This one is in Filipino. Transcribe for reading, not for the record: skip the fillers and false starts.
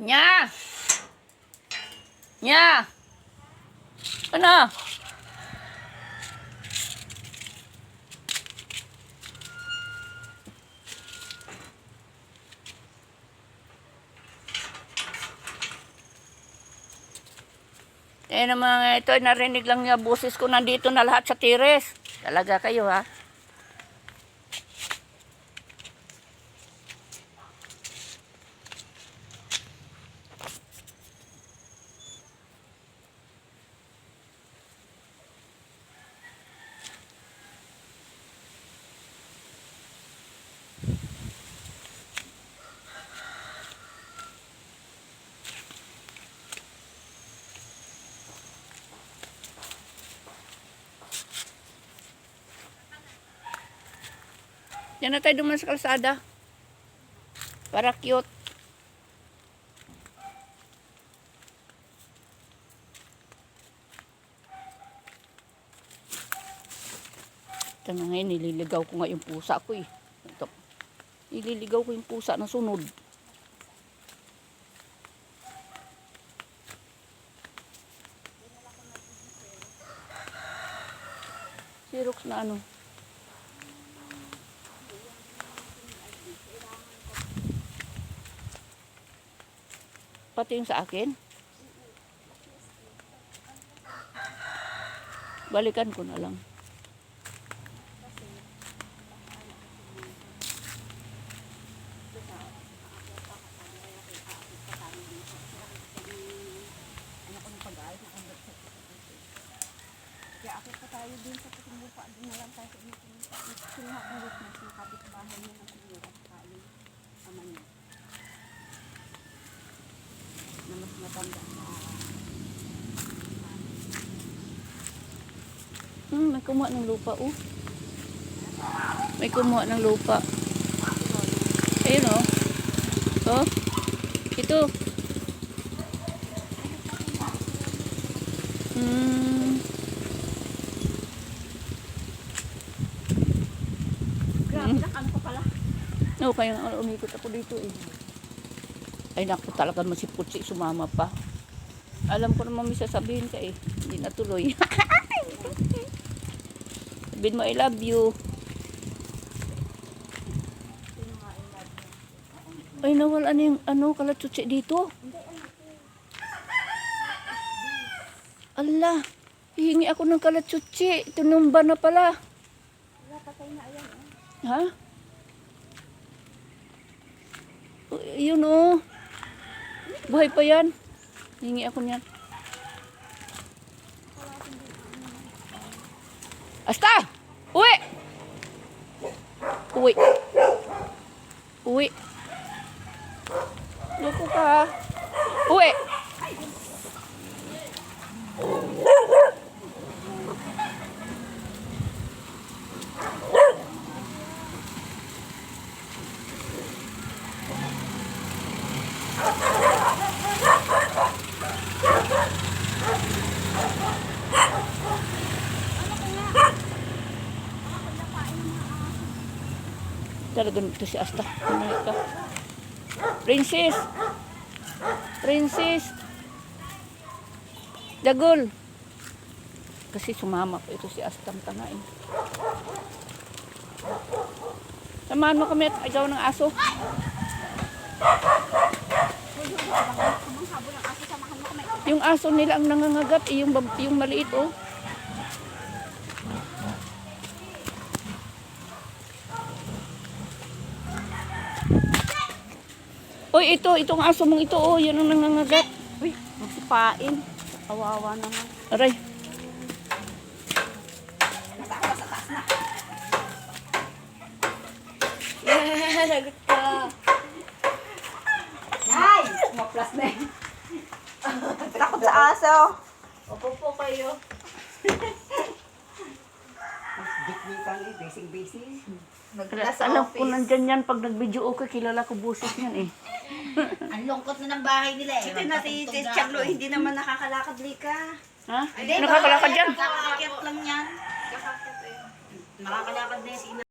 Nya! Nya! Ano? Eh naman ito, narinig lang niya boses ko, nandito na lahat sa tires. Talaga kayo ha? Diyan na tayo duman sa kalsada. Para cute. Ito na ngayon, nililigaw ko nga yung pusa ko eh. Ito. Nililigaw ko yung pusa na sunod. Xerox na ano. Pati yung sa akin. Balikan ko na lang. Kaya akit pa tayo din sa lupa. Doon na lang tayo sa lupa. Sinuha ang lupa na kapit-bahay niya ng siguro at kali aman niya. Na mas matanda na. May kumuha ng lupa oh. May kumuha ng lupa. Ayun oh. Oh. Ito. Grabe na ano pa pala. No, kaya umikot ako dito eh. Ay naku, talaga masiputsi, sumama pa. Alam ko naman may sasabihin ka eh. Hindi natuloy. Sabihin mo, I love you. Ay, nawala na yung kalatsutsi dito. Allah, hihingi ako ng kalatsutsi. Tinumba na pala. Wala patay na ayan. Ha? Yun oh. Buhay pa yan. Hingi ako niyan. Asta! Uwi! Uwi. Uwi. Loko ka ha. Uwi! Talagang ito si Asta. Ano ka? Princess! Princess! Dagol! Kasi sumama pa ito si Asta. Tanain. Samahan mo kami at agaw ng aso. Yung aso nila ang nangangagat. Yung maliit oh. Uy, itong aso mong ito, oh, yan ang nangangagat. Uy, magsipain. Kawawa naman. Aray. Lagot ka. Ay! Maplas na eh. Takot sa aso. Opo po kayo. Bikbikan eh, basing-basing. Alam ko nandyan yan. Pag nag-video okay, kilala ko busis yan eh. Ang lungkot na ng bahay nila eh. Ito na si Chaglo, hindi naman nakakalakad lika. Ha? Nakakalakad yan. Nakakakit lang yan. Nakakalakad na yan si